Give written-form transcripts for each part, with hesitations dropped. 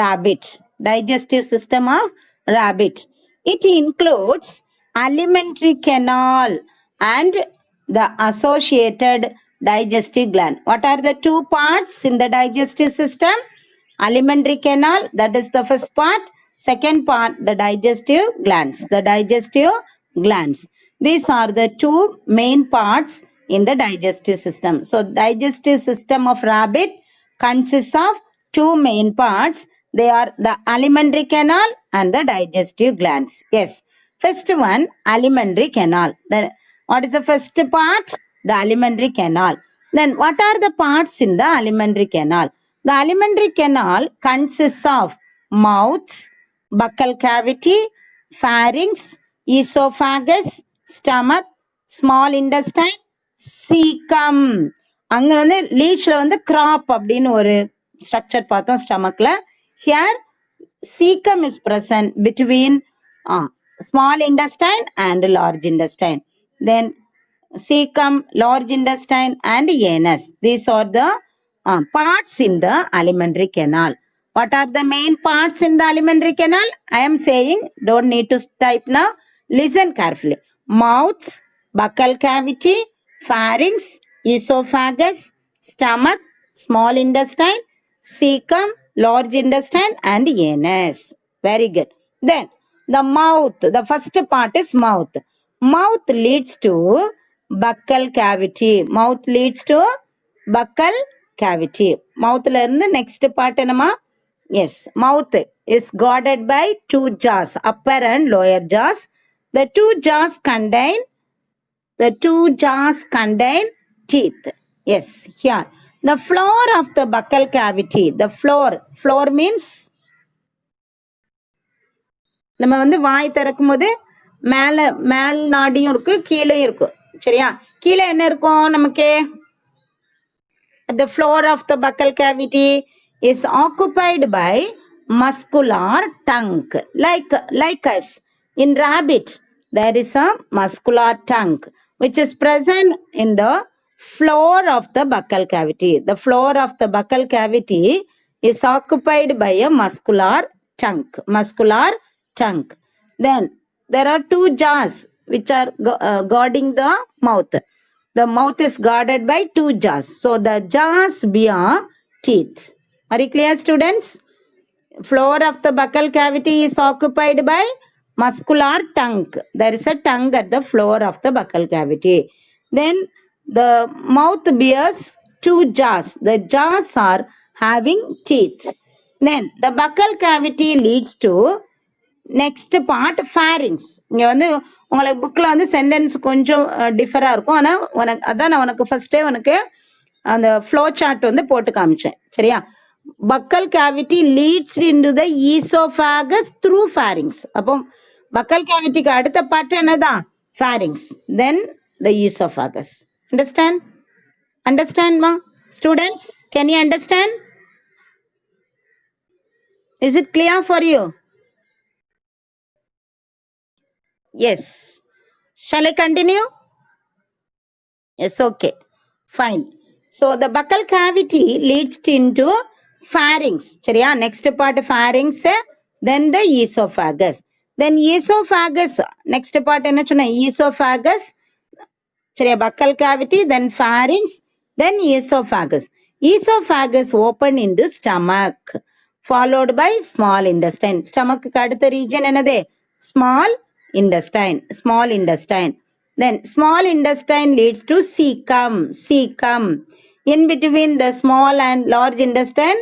rabbit. Digestive system of rabbit. It includes alimentary canal and the associated digestive gland. What are the two parts in the digestive system? Alimentary canal, that is the first part. Second part, the digestive glands. The digestive glands. These are the two main parts in the digestive system. So digestive system of rabbit consists of two main parts. They are the alimentary canal and the digestive glands. Yes. First one, alimentary canal. Then what is the first part? The alimentary canal. Then what are the parts in the alimentary canal? The alimentary canal consists of mouth, buccal cavity, pharynx, esophagus, stomach, small intestine, cecum. அங்க வந்து லீச்ல வந்து graph அப்படின்னு ஒரு structure பார்த்தோம் ஸ்டமக்ல. Here cecum is present between small intestine and large intestine. Then cecum, large intestine and anus. These are the parts in the alimentary canal. What are the main parts in the alimentary canal? I am saying, don't need to type now. Listen carefully. Mouth, buccal cavity, pharynx, esophagus, stomach, small intestine, cecum, large intestine and anus. Very good. Then the mouth, the first part is mouth. Mouth leads to buccal cavity. Mouth leads to buccal cavity. Mouthல இருந்து next part என்னமா? Yes, mouth is guarded by two jaws, upper and lower jaws. The two jaws contain teeth. Yes, here. The floor of the buccal cavity, the floor means நம்ம வந்து வாய் திறக்கும் போது மேல் நாடியும் இருக்கு கீழே இருக்கு. சரியா? கீழே என்ன இருக்கும் நமக்கு? The floor of the buccal cavity is occupied by muscular tongue. Like us, in rabbit, there is a muscular tongue which is present in the floor of the buccal cavity. The floor of the buccal cavity is occupied by a muscular tongue. Then there are two jaws which are guarding the mouth. The mouth is guarded by two jaws. So the jaws bear teeth. Are you clear, students? Floor of the buccal cavity is occupied by muscular tongue. There is a tongue at the floor of the buccal cavity. Then the mouth bears two jaws. The jaws are having teeth. Then the buccal cavity leads to next part, pharynx. இங்க வந்து உங்களுக்கு புக்கில் வந்து sentence கொஞ்சம் டிஃபராக இருக்கும். ஆனால் அதான் நான் உனக்கு ஃபர்ஸ்டே உனக்கு அந்த ஃப்ளோ சார்ட் வந்து போட்டு காமிச்சேன். சரியா? Buccal cavity leads into the oesophagus through pharynx. அப்போ பக்கல் கேவிட்டிக்கு அடுத்த பார்ட் என்னதான்? pharynx. Then the esophagus. Understand ma? Students, can you understand? Is it clear for you? Yes. Shall I continue? Yes, okay. Fine. So the buccal cavity leads into pharynx. சரியா? Next part pharynx, then the esophagus. Then esophagus, next part என்ன சொன்ன? Esophagus. சரியா? Buccal cavity, then pharynx, then esophagus. Esophagus open into stomach, followed by small intestine. Stomach க்கு அடுத்த region என்னது? Small intestine. Then small intestine leads to cecum. In between the small and large intestine,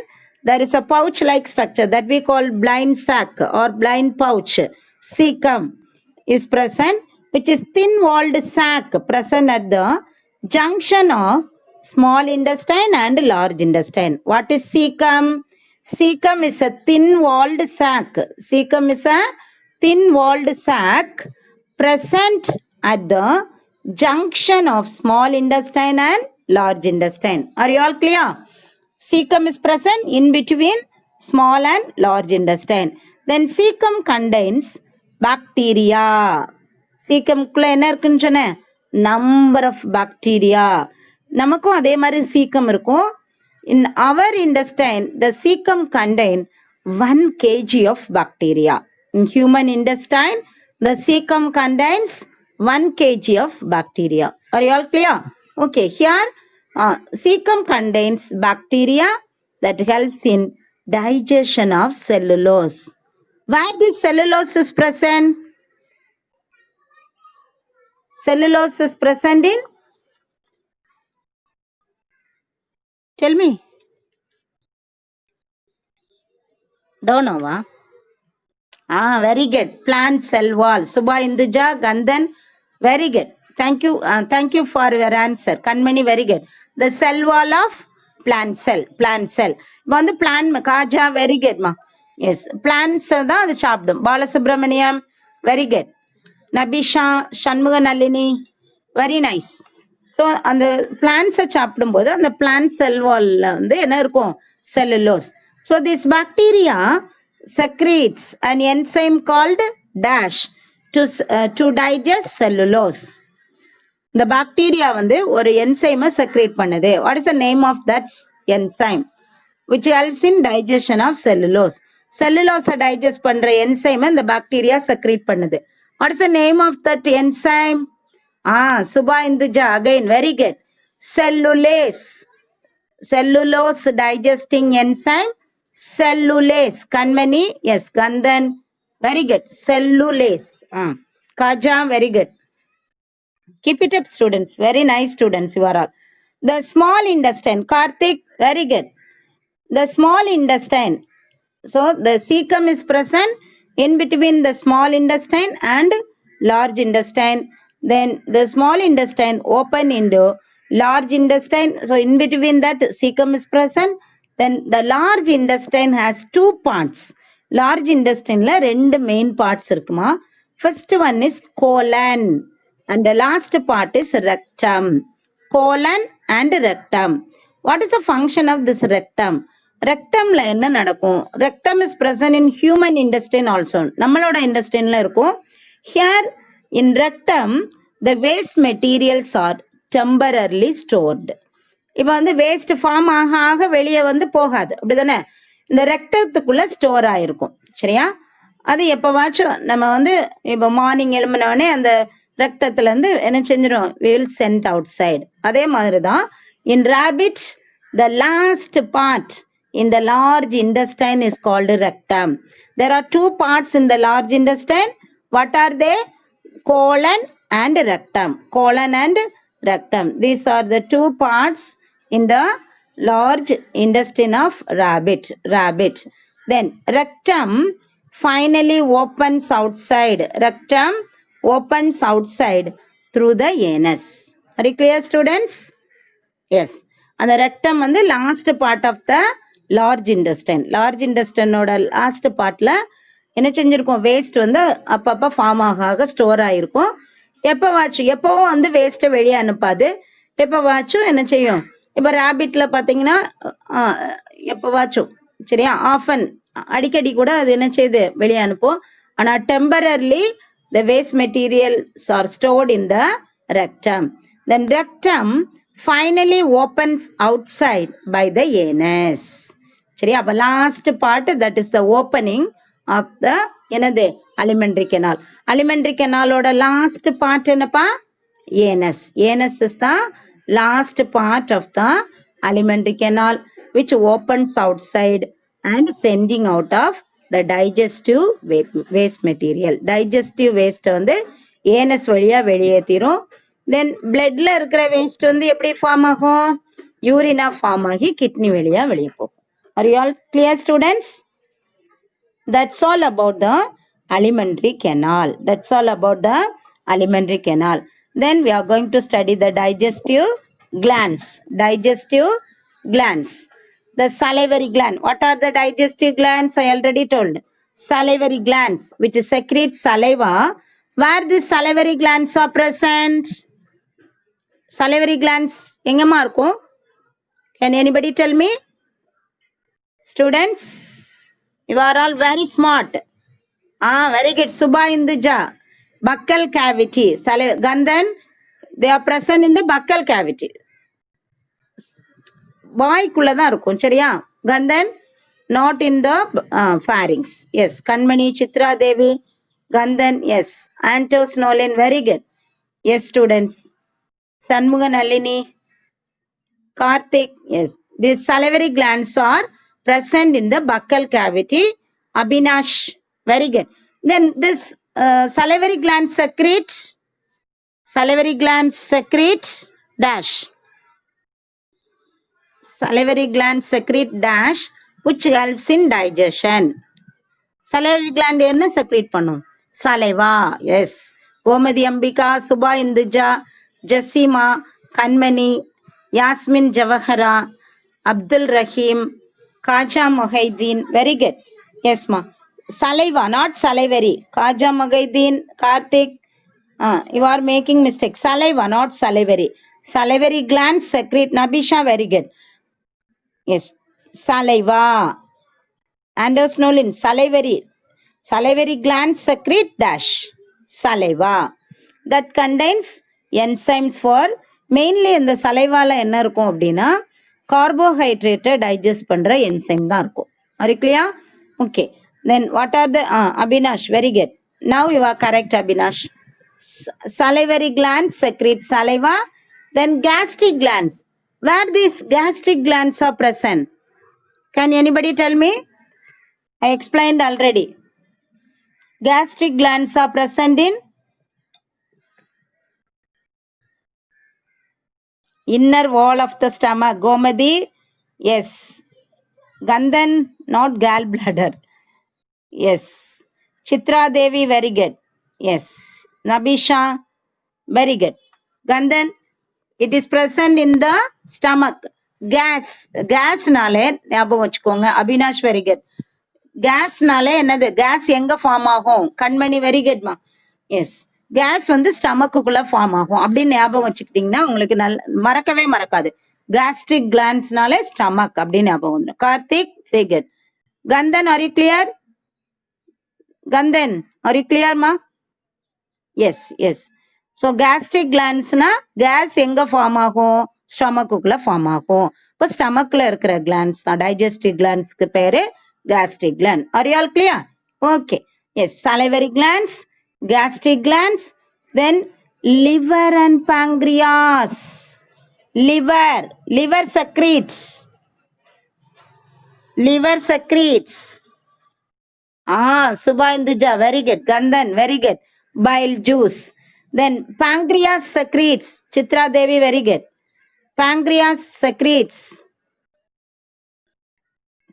there is a pouch like structure that we call blind sac or blind pouch. Cecum is present, which is thin walled sac present at the junction of small intestine and large intestine. What is cecum? Cecum is a thin walled sac. Cecum is a thin walled sac present at the junction of small intestine and large intestine. Are you all clear? Cecum is present in between small and large intestine. Then cecum contains bacteria. Cecum குள்ள என்ன இருக்குன்னு சொன்னேன்? Number of bacteria. நமக்கும் அதே மாதிரி cecum இருக்கும். In our intestine, the cecum contain 1 kg of bacteria. In human intestine, the cecum contains 1 kg of bacteria. Are you all clear? Okay, here cecum contains bacteria that helps in digestion of cellulose. Where this cellulose is present? Cellulose is present in? Tell me. Don't know, huh? Very good. Plant cell wall. Subha Induja, Gandhan. Very good. Thank you. Thank you for your answer. Kanmani, very good. The cell wall of plant cell. Plant cell. இப்போ வந்து plant Khaja very good மா. Yes. Plants தான் அது சாப்பிடும். Balasubramaniam very good. Nabisha Shanmuga Nalini very nice. So அந்த பிளான்ஸை சாப்பிடும்போது அந்த பிளான்ட் செல் வால்ல வந்து என்ன இருக்கும் cellulose. So this bacteria secretes an enzyme called dash to digest cellulose. இந்த பாக்டீரியா வந்து ஒரு என்சைமை செக்ரேட் பண்ணுது. What is the name of that enzyme which helps in digestion of cellulose? செல்லுலோஸை டைஜஸ்ட் பண்ற என்சைமை இந்த பாக்டீரியா செக்ரேட் பண்ணுது. What is the name of that enzyme? Subha Induja, again very good. Cellulase. Cellulose digesting enzyme. Cellulase. Kanmani, yes. Gandhan, very good. Cellulase. Kaja, very good. Keep it up, students. Very nice students you are all. The small intestine. Karthik, very good. The small intestine. So the cecum is present in between the small intestine and large intestine. Then the small intestine open into large intestine. So in between that cecum is present. Then the large intestine has 2 parts. Large intestine la 2 main parts irukuma. First one is colon and the last part is rectum. Colon and rectum. What is the function of this rectum? ரெக்டம்ல என்ன நடக்கும்? Rectum is present in human intestine also. நம்மளோட இன்டெஸ்டைன்ல இருக்கும். Here in rectum the waste materials are temporarily stored. இப்போ வந்து waste form ஆக ஆக வெளியே வந்து போகாது, அப்படிதானே? இந்த ரெக்டத்துக்குள்ள ஸ்டோர் ஆயிருக்கும். சரியா? அது எப்போவாச்சும் நம்ம வந்து இப்போ மார்னிங் எழும்பினோடனே அந்த ரெக்டத்துல இருந்து என்ன செஞ்சிடும்? Will send out side. அதே மாதிரி தான் இன் rapid the last part in the large intestine is called rectum. There are 2 parts in the large intestine. What are they? Colon and rectum. Colon and rectum. These are the 2 parts in the large intestine of rabbit. Then rectum finally opens outside. Rectum opens outside through the anus. Are you clear, students? Yes. அந்த rectum வந்து last part of the large intestine. Large இன்டெஸ்டைனோட last பார்ட்ல என்ன செஞ்சிருக்கும்? Waste வந்து அப்பப்போ form ஆக store ஆகிருக்கும். எப்போவும் வந்து வேஸ்ட்டை வெளியே அனுப்பாது. எப்போவாச்சும் என்ன செய்யும்? இப்போ ரேபிட்ல பார்த்தீங்கன்னா எப்போவாச்சும், சரியா, ஆஃபன் அடிக்கடி கூட அது என்ன செய்யுது? வெளியே அனுப்பும். ஆனால் temporarily the waste materials are stored in the rectum. Then rectum finally opens outside by the anus. சரி, அப்ப last part that is the opening of the என்னது? Alimentary canal. அலிமெண்ட்ரி கெனாலோட லாஸ்ட் பார்ட் என்னப்பா? Anus. Anus is the last part of the alimentary canal which opens outside and sending out of the digestive waste material. digestive waste வந்து ஏனஸ் வழியா வெளியேற்றிரும். தென் பிளட்ல இருக்கிற waste வந்து எப்படி form ஆகும்? யூரினா form ஆகி kidney வழியா வெளியே போகும். R you all clear, students? That's all about the alimentary canal. That's all about the alimentary canal. Then we are going to study the digestive glands. Digestive glands. The salivary gland. What are the digestive glands? I already told. Salivary glands which secrete saliva. Where the salivary glands are present? Salivary glands எங்கம்மா இருக்கும்? Can anybody tell me? Students, you are all very smart. Very good. Subha Induja. Buccal cavity. Gandhan, they are present in the buccal cavity. வாய்க்குள்ள தான் இருக்கும். சரியா? Gandhan, not in the pharynx. Yes, Kanmani, Chitra Devi, Gandhan, yes. Antos Nolan, very good. Yes, students. Sanmuga Nalini, Karthik, yes. These salivary glands are present in the buccal cavity. Abhinash, very good. Then this salivary glands secrete dash. Salivary glands secrete dash, which helps in digestion. Salivary gland என்ன secrete பண்ணும்? Saliva, yes. Gomathi Ambika, Subha Induja, Jezima, Kanmani, Yasmin Jawahara, Abdul Rahim, Khaja Mohideen, very good. Yes, ma. Saliva, not salivary. Kaja Moghideen, Karthik, you are making mistake. Saliva, not salivary. Salivary glands secrete. Nabisha, very good. Yes, saliva. Anders Nolan, salivary. Salivary glands secrete dash. Saliva. That contains enzymes for mainly in the saliva la என்ன இருக்கும் அப்படின்னா carbohydrate digest பண்ற enzyme தான் இருக்கும். Are you clear? Okay. Then what are the Abhinash, very good. Now you are correct, Abhinash. Salivary glands secrete saliva. Then gastric glands. Where these gastric glands are present? Can anybody tell me? I explained already. Gastric glands are present in inner wall of the stomach. Gomadi, yes. Gandhan, not gallbladder. Yes. Chitra Devi, very good. Yes. Nabisha, very good. Gandhan, it is present in the stomach. Gasனாலே ஞாபகம் வச்சுக்கோங்க. Abinash, very good. கேஸ்னாலே என்னது? Case எங்க form ஆகும்? கண்மணி, very குட்மா. S, case வந்து ஸ்டமக்குள்ள form ஆகும் அப்படின்னு ஞாபகம் வச்சுக்கிட்டீங்கன்னா உங்களுக்கு மறக்கவே மறக்காது. கேஸ்ட்ரிக் கிளான்ஸ்னாலே ஸ்டமக் அப்படின்னு ஞாபகம் வந்துடும். Karthik, very good. Kandan, are you clear? Kandan, are you கிளியர்மா? Yes, yes. ஸோ கேஸ்ட்ரிக் கிளான்ஸ்னா கேஸ் எங்க ஃபார்ம் ஆகும்? ஸ்டமக்குள்ள ஃபார்ம் ஆகும். இப்போ ஸ்டமக்ல இருக்கிற கிளான்ஸ் தான் டைஜஸ்டிவ் கிளான்ஸ்க்கு பேரு gastric gland. Are you all clear? Okay. Yes, salivary glands, gastric glands, then liver and pancreas. Liver secretes. Subha Induja, very good. Gandhan, very good. Bile juice. Then pancreas secretes. Chitra Devi, very good. Pancreas secretes.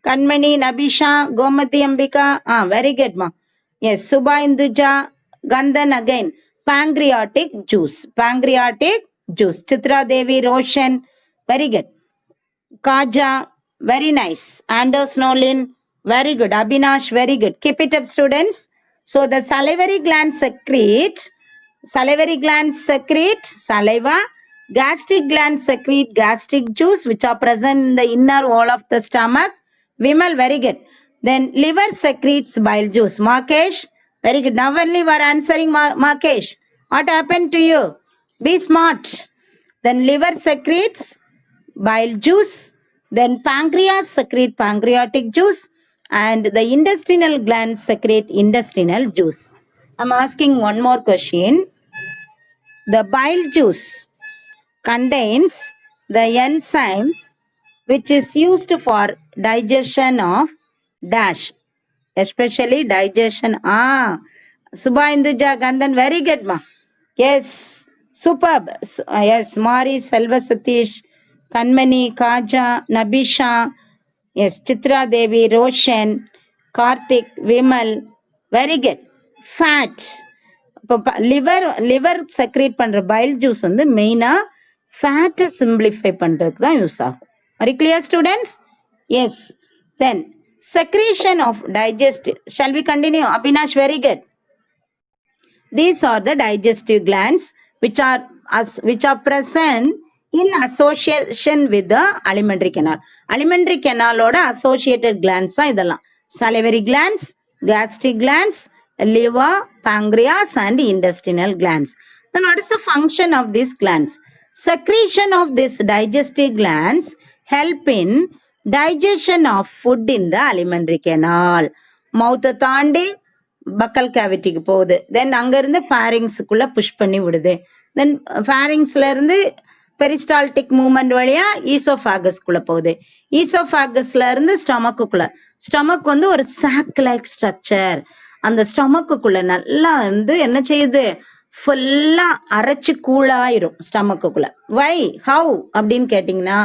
Kanmani, Nabisha, Gomati Ambika, very good, ma. Yes, Subha Induja, Gandhan again. Pancreatic juice. Chitra Devi, Roshan, very good. Kaja, very nice. Anders Nolan, very good. Abhinash, very good. Keep it up, students. So the salivary glands secrete saliva. Gastric glands secrete gastric juice, which are present in the inner wall of the stomach. Vimal, very good. Then liver secretes bile juice. Markesh, very good. Now only we are answering, Markesh. What happened to you? Be smart. Then liver secretes bile juice. Then pancreas secrete pancreatic juice. And the intestinal glands secrete intestinal juice. I'm asking one more question. The bile juice contains the enzymes which is used for digestion of dash, especially digestion. Subha Induja, Gandhan, very good, ma. Yes, superb. Yes, Mari, Selva Satish, Kanmani, Kaja, Nabisha, yes, Chitra Devi, Roshan, Karthik, Vimal, very good. Fat. liver secrete பண்ற bile juice வந்து மெயினா ஃபேட்டை simplify பண்றதுக்கு தான் use ஆகும். Are you clear, students? Yes. Then secretion of digestive. Shall we continue? Abhinash, very good. These are the digestive glands which are present in association with the alimentary canal. Alimentary canal ஓட associated glands தான் இதெல்லாம். Salivary glands, gastric glands, liver, pancreas and intestinal glands. Then what is the function of these glands? Secretion of these digestive glands help in digestion of food in the alimentary canal. மவுத்தை தாண்டி பக்கல் கேவிட்டிக்கு போகுது. தென் அங்கேருந்து ஃபேரிங்ஸுக்குள்ளே push பண்ணி விடுது. தென் ஃபேரிங்ஸ்லேருந்து peristaltic moment வழியாக ஈசோஃபேகஸ்குள்ளே போகுது. ஈசோஃபேகஸ்லேருந்து ஸ்டமக்குள்ளே. Stomach வந்து ஒரு chalk like structure. அந்த ஸ்டமக்குள்ளே நல்லா வந்து என்ன செய்யுது, ஃபுல்லாக அரைச்சி கூழாயிரும் ஸ்டமக்குள்ளே. வை ஹவு அப்படின்னு கேட்டிங்கன்னா,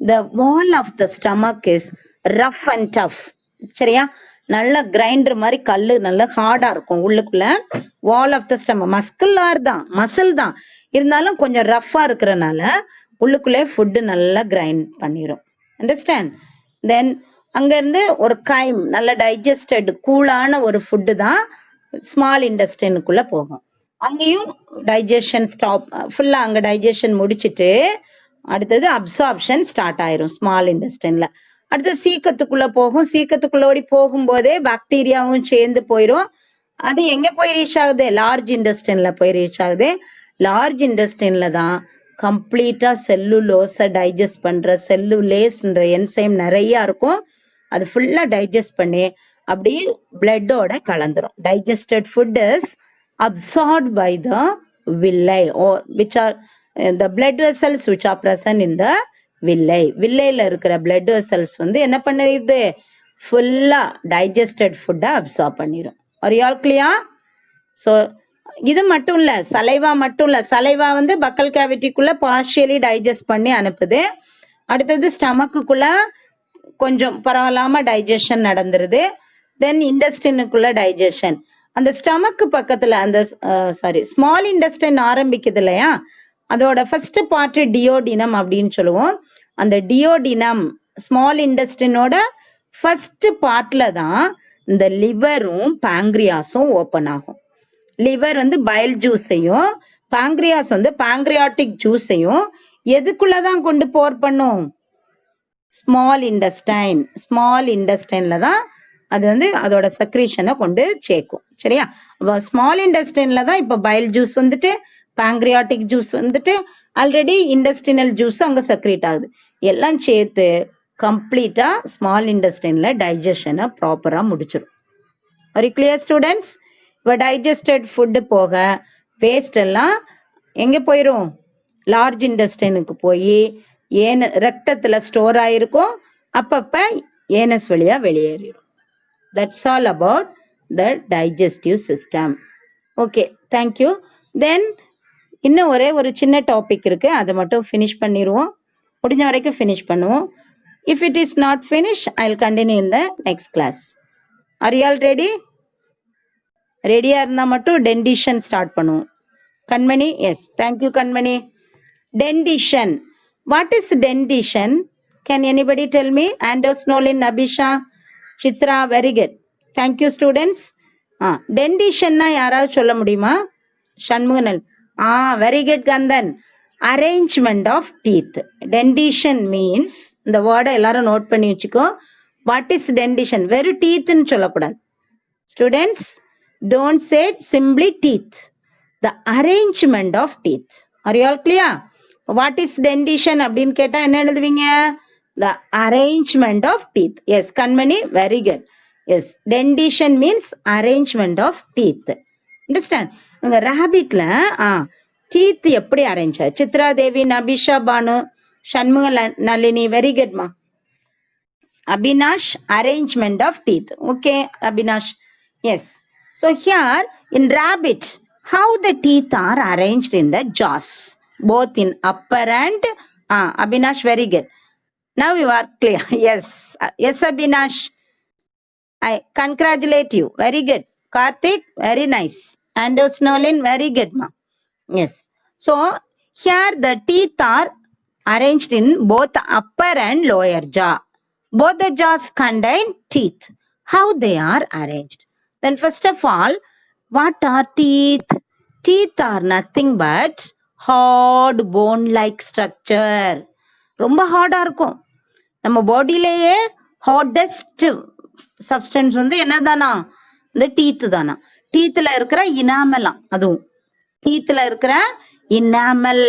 the wall of the stomach is rough and tough. சரியா, நல்ல கிரைண்டர் மாதிரி கல் நல்ல ஹார்டா இருக்கும் உள்ளுக்குள்ள. Wall of the stomach muscular தான், மசில் தான், இருந்தாலும் கொஞ்சம் ரஃப்பா இருக்கிறனால உள்ளுக்குள்ளே ஃபுட்டு நல்லா கிரைண்ட் பண்ணிடும். அண்டர்ஸ்டாண்ட்? தென் அங்கேருந்து ஒரு கைம் நல்ல டைஜஸ்டட் கூலான ஒரு ஃபுட்டு தான் ஸ்மால் இன்டெஸ்டைனுக்குள்ளே போகும். அங்கேயும் டைஜஷன் ஸ்டாப், ஃபுல்லாக அங்கே டைஜஷன் முடிச்சுட்டு அடுத்தது அப்சார்ப்ஷன் ஸ்டார்ட் ஆயிரும் ஸ்மால் இன்டெஸ்டைன்ல. அடுத்து சீக்கத்துக்குள்ள போகும். சீக்கத்துக்குள்ள ஓடி போகும்போதே பாக்டீரியாவும் சேர்ந்து போயிடும். அது எங்க போய் ரீச் ஆகுது, லார்ஜ் இன்டெஸ்டைன்ல போய் ரீச் ஆகுது. லார்ஜ் இன்டெஸ்டைன்ல தான் கம்ப்ளீட்டா செல்லுலோஸை டைஜஸ்ட் பண்ற செல்லுலேஸ்ன்ற என்சைம் நிறைய இருக்கும். அது ஃபுல்லா டைஜஸ்ட் பண்ணி அப்படியே பிளட்டோட கலந்துரும். Digested food is absorbed by the villi or which are the blood vessels which are present in the villi. villiல இருக்கிற blood vessels வந்து என்ன பண்ணிடுது, ஃபுல்லா டைஜஸ்டட் ஃபுட்டை அப்சார்ப் பண்ணிடும். R you all clear? So இது மட்டும் இல்லை, சலைவா மட்டும் இல்லை. சலைவா வந்து பக்கல் கேவிட்டிக்குள்ள பார்ஷியலி டைஜஸ்ட் பண்ணி அனுப்புது. அடுத்தது ஸ்டமக்குள்ள கொஞ்சம் பரவாயில்லாம டைஜஷன் நடந்துருது. தென் இன்டெஸ்டினுக்குள்ள டைஜஷன். அந்த ஸ்டமக்கு பக்கத்துல அந்த ஸ்மால் இன்டெஸ்டைன் ஆரம்பிக்குது இல்லையா, அதோட ஃபர்ஸ்ட் பார்ட் டியோடினம் அப்படின்னு சொல்லுவோம். அந்த டியோடினம் ஸ்மால் இன்டெஸ்டினோட ஃபர்ஸ்ட் பார்ட்ல தான் இந்த லிவரும் பாங்க்ரியாஸும் ஓப்பன் ஆகும். லிவர் வந்து பைல் ஜூஸையும் பாங்க்ரியாஸ் வந்து பாங்க்ரியாட்டிக் ஜூஸையும் எதுக்குள்ளதான் கொண்டு போர் பண்ணும், ஸ்மால் இன்டெஸ்டைன். ஸ்மால் இன்டெஸ்டைன்ல தான் அது வந்து அதோட செக்ரீஷனை கொண்டு சேர்க்கும். சரியா, ஸ்மால் இன்டெஸ்டைன்ல தான் இப்போ பைல் ஜூஸ் வந்துட்டு பாங்க்ரியாட்டிக் ஜூஸ் வந்துட்டு ஆல்ரெடி இன்டெஸ்டினல் ஜூஸ் அங்கே செக்ரீட் ஆகுது. எல்லாம் சேர்த்து கம்ப்ளீட்டா ஸ்மால் இன்டெஸ்டைன்ல டைஜஷனை ப்ராப்பராக முடிச்சிடும். ஒரு கிளியர் ஸ்டூடெண்ட்ஸ்? இப்போ டைஜஸ்டட் ஃபுட்டு போக வேஸ்ட் எல்லாம் எங்கே போயிடும், லார்ஜ் இன்டெஸ்டைனுக்கு போய் ரத்தத்தில் ஸ்டோர் ஆகிருக்கும். அப்பப்போ ஏனஸ் வழியாக வெளியேறிடும். That's all about the digestive system. Okay, thank you. Then இன்னும் ஒரு சின்ன டாபிக் இருக்கு, அதை மட்டும் ஃபினிஷ் பண்ணிடுவோம். முடிஞ்ச வரைக்கும் ஃபினிஷ் பண்ணுவோம். If it is not finish I will continue in the next class. Are you all ready? ரெடியாக இருந்தால் மட்டும் டென்டிஷன் ஸ்டார்ட் பண்ணுவோம். Kanmani, yes, thank you Kanmani. Dentition, what is dentition? Can anybody tell me? Andos Nolin, Abisha, Chitra, very good, thank you students. டென்டிஷன்னா யாராவது சொல்ல முடியுமா? சண்முகனல், very good Kandan. Arrangement of teeth. Dentition means, இந்த வேர்டை எல்லாரும் நோட் பண்ணி வச்சுக்கோ. What is dentition? வெறும் டீத்னு சொல்லக்கூடாது students. Don't say simply teeth, the arrangement of teeth. Are you all clear? What is dentition அப்படின்னு கேட்டால் என்ன எழுதுவீங்க? The arrangement of teeth. Yes, Kanmani, very good. Yes, dentition means arrangement of teeth. Understand? உங்க ராபிட்ல teeth எப்படி arrange ஆகுது? Chitra Devi, Nabisha Banu, Shanmuga Nalini, very குட்மா. Abinash, arrangement of teeth. Okay Abinash, yes. So here in rabbit how the teeth are arranged in the jaws, both in upper and Abhinash, very good. Now you are clear. Yes, yes Abhinash, I congratulate you, very good. Karthik, very nice. Anders Nolin, very good ma. Yes, so here the teeth are arranged in both upper and lower jaw. Both the jaws contain teeth. How they are arranged? Then first of all, what are teeth? Teeth are nothing but hard bone like structure. ரொம்ப ஹார்டாக இருக்கும். நம்ம பாடியிலேயே hardest substance வந்து என்ன தானா? இந்த teeth தானா. டீத்தில் இருக்கிற இனாமலாம், அதுவும் டீத்தில் இருக்கிற enamel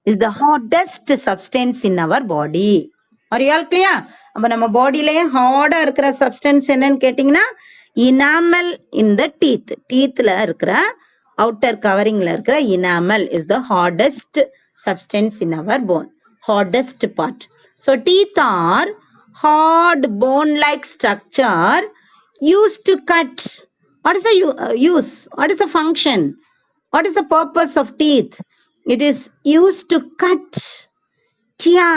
is the hardest substance in our body. Are you all clear? அப்ப நம்ம பாடியிலேயே ஹார்டா இருக்கிற சப்ஸ்டன்ஸ் என்னன்னு கேட்டீங்கன்னா இனாமல் இன் த டீத்ல இருக்கிற அவுட்டர் கவரிங்ல இருக்கிற enamel is the hardest substance in our bone, hardest part. So teeth are hard bone like structure used to cut. What is the use? What is the function? What is the purpose of teeth? It is used to cut, tear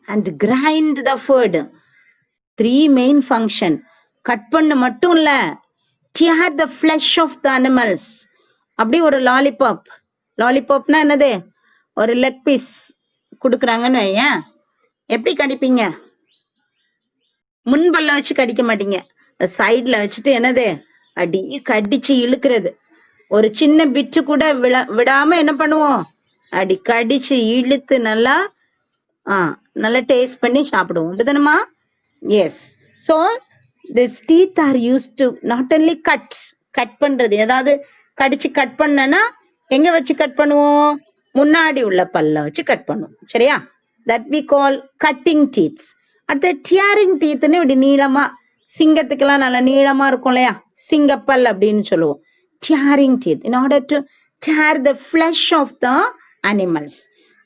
and grind the food. 3 main function. Cut பண்ண மட்டும் இல்ல, tear the flesh of the animals. அப்படி ஒரு லாலிபாப்னா என்னது, ஒரு leg piece கொடுக்குறாங்கன்னு வையேன், எப்படி கடிப்பீங்க? முன்பல்ல வச்சு கடிக்க மாட்டீங்க, சைட்ல வச்சுட்டு என்னது அடி கடிச்சு இழுக்கிறது. ஒரு சின்ன பிட்டு கூட விடாம என்ன பண்ணுவோம், அடி கடிச்சு இழுத்து நல்லா நல்லா டேஸ்ட் பண்ணி சாப்பிடுவோம், அப்படிதானமா? Yes. So this teeth are use to not only cut பண்றது. ஏதாவது கடிச்சு கட் பண்ணனா எங்க வச்சு கட் பண்ணுவோம், முன்னாடி உள்ள பல்ல வச்சு கட் பண்ணுவோம், சரியா? That we call cutting teeths. அடுத்த டியரிங் டீத்னு இப்படி நீளமா, சிங்கத்துக்கெல்லாம் நல்லா நீளமா இருக்கும் இல்லையா, சிங்கப்பல் அப்படின்னு சொல்லுவோம். Tearing teeth in order to tear the flesh of the animals.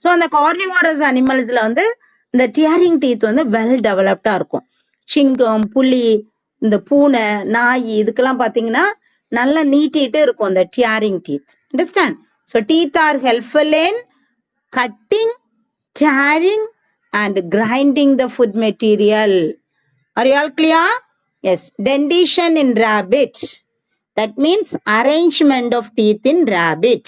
So அந்த கார்னிவோரஸ் அனிமல்ஸ்ல வந்து இந்த டியரிங் டீத் வந்து வெல் டெவலப்டா இருக்கும். சிங்கம், புலி, இந்த பூனை, நாய் இதுக்கெல்லாம் பார்த்தீங்கன்னா நல்லா நீட்டிட்டு இருக்கும் அந்த tearing teeth. Understand? So teeth R helpful in cutting, tearing and grinding the food material. Are you all clear? Yes. Dentition in rabbit. That means arrangement of teeth in rabbit.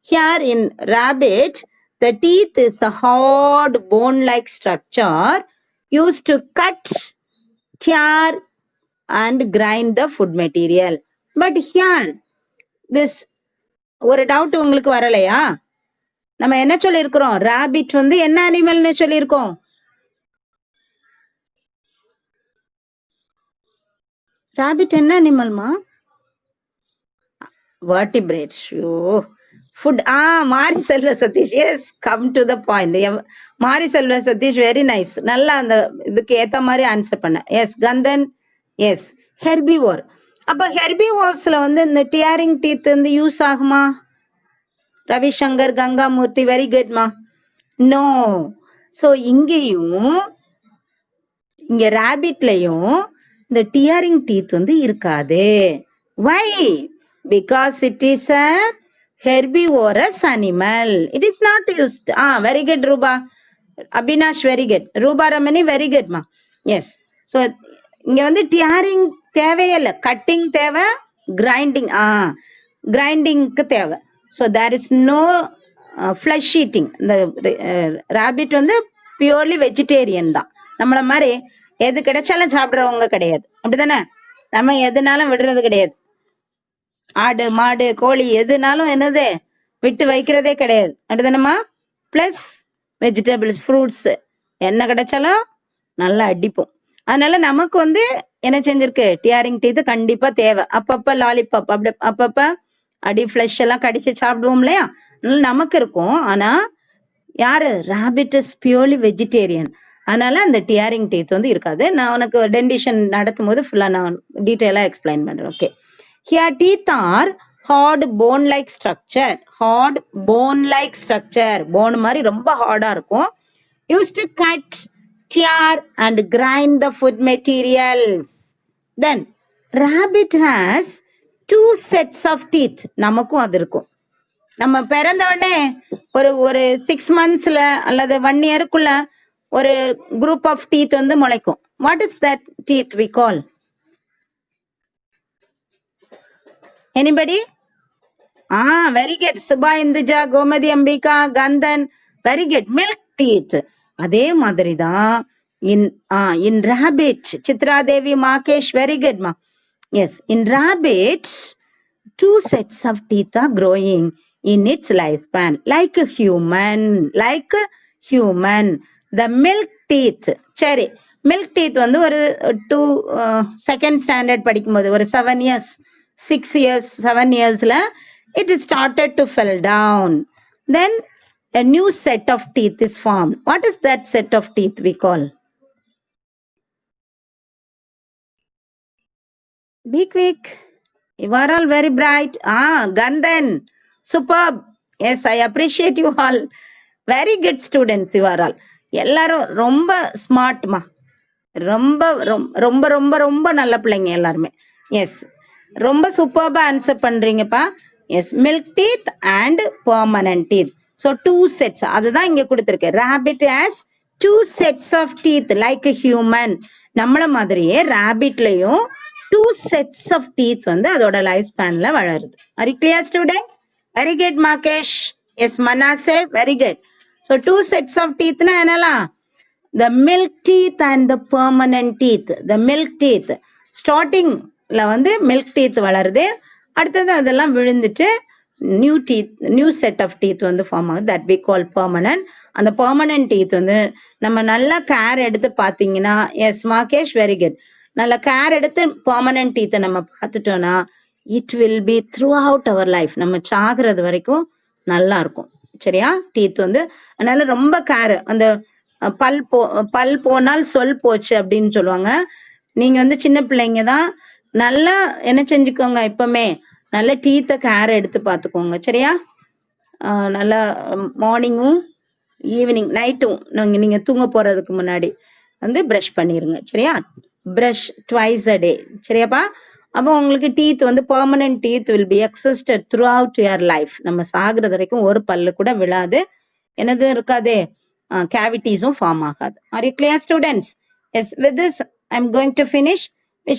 Here in rabbit, the teeth is a hard bone-like structure used to cut, tear and grind the food material. But here, this ஒரு doubt உங்களுக்கு வரலையா? நம்ம என்ன சொல்லியிருக்கிறோம், rapid வந்து என்ன அனிமல்னு சொல்லியிருக்கோம்? Rapid என்ன அனிமல்மா? vertebrate. Food. Mari Selva Satheesh. Yes, come to the point. Mari Selva Satish, very nice. நல்லா அந்த இதுக்கு ஏத்த மாதிரி ஆன்சர் பண்ண. எஸ் கந்தன். Yes, herbivore. அப்ப ஹெர்பிவோர்ஸ்ல வந்து இந்த டியரிங் டீத் வந்து யூஸ் ஆகுமா? ரவிசங்கர், கங்காமூர்த்தி, வெரி குட்மா. நோ. ஸோ இங்கேயும் இங்க ராபிட்லயும் இந்த டியரிங் டீத் வந்து இருக்காது. Why? Because it is a herbivorous animal. It is not used. Very good, Ruba. Abhinash, very good. Ruba Ramani, very good, ma. Yes. So, இங்க வந்து டியரிங் தேவையே இல்லை, கட்டிங் தேவை, கிரைண்டிங் கிரைண்டிங்க்கு தேவை. So there is no flush eating. இந்த rapid வந்து purely vegetarian தான். நம்மளை மாதிரி எது கிடைச்சாலும் சாப்பிட்றவங்க கிடையாது, அப்படிதானே? நம்ம எதுனாலும் விடுறது கிடையாது. ஆடு, மாடு, கோழி எதுனாலும் என்னது விட்டு வைக்கிறதே கிடையாது, அப்படிதானம்மா? பிளஸ் வெஜிடபிள்ஸ், ஃப்ரூட்ஸ் என்ன கிடைச்சாலும் நல்லா அடிப்போம். அதனால நமக்கு வந்து என்ன செஞ்சிருக்கு, டியரிங் டீத் கண்டிப்பா தேவை. அப்பப்ப லாலிபாப் அப்படி அப்பப்ப அடி ஃப்ளஷ் எல்லாம் கடிச்சு சாப்பிடுவோம் இல்லையா, அதனால நமக்கு இருக்கும். ஆனா யாரு, ராபிட் இஸ் பியூர்லி வெஜிடேரியன். அதனால அந்த டியரிங் டீத் வந்து இருக்காது. நான் உனக்கு டென்டிஷன் நடத்தும் போது ஃபுல்லா நான் டீட்டெயிலா எக்ஸ்பிளைன் பண்றேன். Okay. Here teeth are hard bone-like structure. Hard bone-like structure. Bone மாதிரி ரொம்ப ஹார்டா இருக்கும். Used to cut, tear and grind the food materials. Then rabbit has 2 sets of teeth. நமக்கும் அது இருக்கும். நம்ம பிறந்த உடனே ஒரு 6 monthsல அல்லது 1 yearக்குள்ள ஒரு group of teeth வந்து முளைக்கும். What is that teeth we call? Anybody? Very good. Subha, Induja, Gomadi, Ambika, Gandhan. Very good. Milk teeth. அதே மாதிரி தான் in rabbit. Chitra Devi, Makesh, very good, ma. Yes, in rabbit, 2 sets of teeth are growing in its lifespan. Like a human. The milk teeth. சரி, milk teeth வந்து ஒரு 2 second standard படிக்கும்போது ஒரு 7 years, 6 years, 7 yearsல it started to fall down. Then a new set of teeth is formed. What is that set of teeth we call? Be quick. You are all very bright. Gandhan. Superb. Yes, I appreciate you all. Very good students you are all. எல்லாரும் ரொம்ப ஸ்மார்ட்மா. ரொம்ப ரொம்ப ரொம்ப ரொம்ப நல்ல பிள்ளைங்க எல்லாருமே. Yes, ரொம்ப சூப்பர்பா ஆன்சர் பண்றீங்கப்பா. Yes, milk teeth and permanent teeth. So 2 sets அதுதான் இங்க கொடுத்துருக்கு. Rabbit has 2 sets of teeth like human. நம்மள மாதிரியே ரேபிட்லயும் 2 செட்ஸ் ஆஃப் டீத் வந்து அதோட லைஃப் ஸ்பேன்ல வளருது. Are you clear students? Very good Mahesh. Yes Manasseh, very good. So 2 sets of டீத்னா என்னலாம்? The milk teeth and the permanent teeth. The milk teeth ஸ்டார்டிங்ல வந்து மில்க் டீத் வளருது. அடுத்தது அதெல்லாம் விழுந்துட்டு நியூ செட் ஆஃப் டீத் வந்து ஃபார்ம் ஆகுது. That we call permanent. அந்த பெர்மனன்ட் டீத் வந்து நம்ம நல்லா கேர் எடுத்து பார்த்தீங்கன்னா, எஸ் மாகேஷ், வெரி குட். நல்ல கேர் எடுத்து பெர்மனன்ட் டீத்தை நம்ம பார்த்துட்டோம்னா it will be throughout our life. நம்ம சாகிறது வரைக்கும் நல்லா இருக்கும். சரியா? டீத் வந்து அதனால ரொம்ப கேர். அந்த பல் போனால் சொல் போச்சு அப்படின்னு சொல்லுவாங்க. நீங்க வந்து சின்ன பிள்ளைங்க தான், நல்லா என்ன செஞ்சுக்கோங்க, இப்பவுமே நல்ல டீத்தை கேர் எடுத்து பார்த்துக்கோங்க. சரியா? நல்லா மார்னிங்கும் ஈவினிங் நைட்டும் நீங்க தூங்க போறதுக்கு முன்னாடி வந்து ப்ரஷ் பண்ணிருங்க. சரியா? ப்ரஷ் ட்வைஸ் அ டே. சரியாப்பா? அப்போ உங்களுக்கு டீத் வந்து permanent teeth will be existed through out your life. நம்ம சாகுறது வரைக்கும் ஒரு பல்லு கூட விழாது. என்னது இருக்காதே, cavities form ஆகாது. Are you clear students? Yes, with this I'm going to finish. We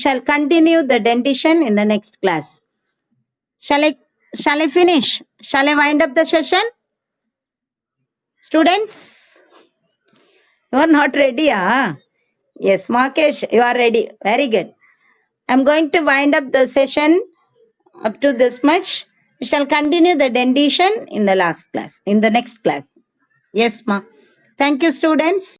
shall continue the dentition in the next class. Shall I finish? Shall I wind up the session? Students, you are not ready, Yes, Markesh, you are ready. Very good. I'm going to wind up the session up to this much. We shall continue the dentition in the next class. Yes, ma. Thank you, students.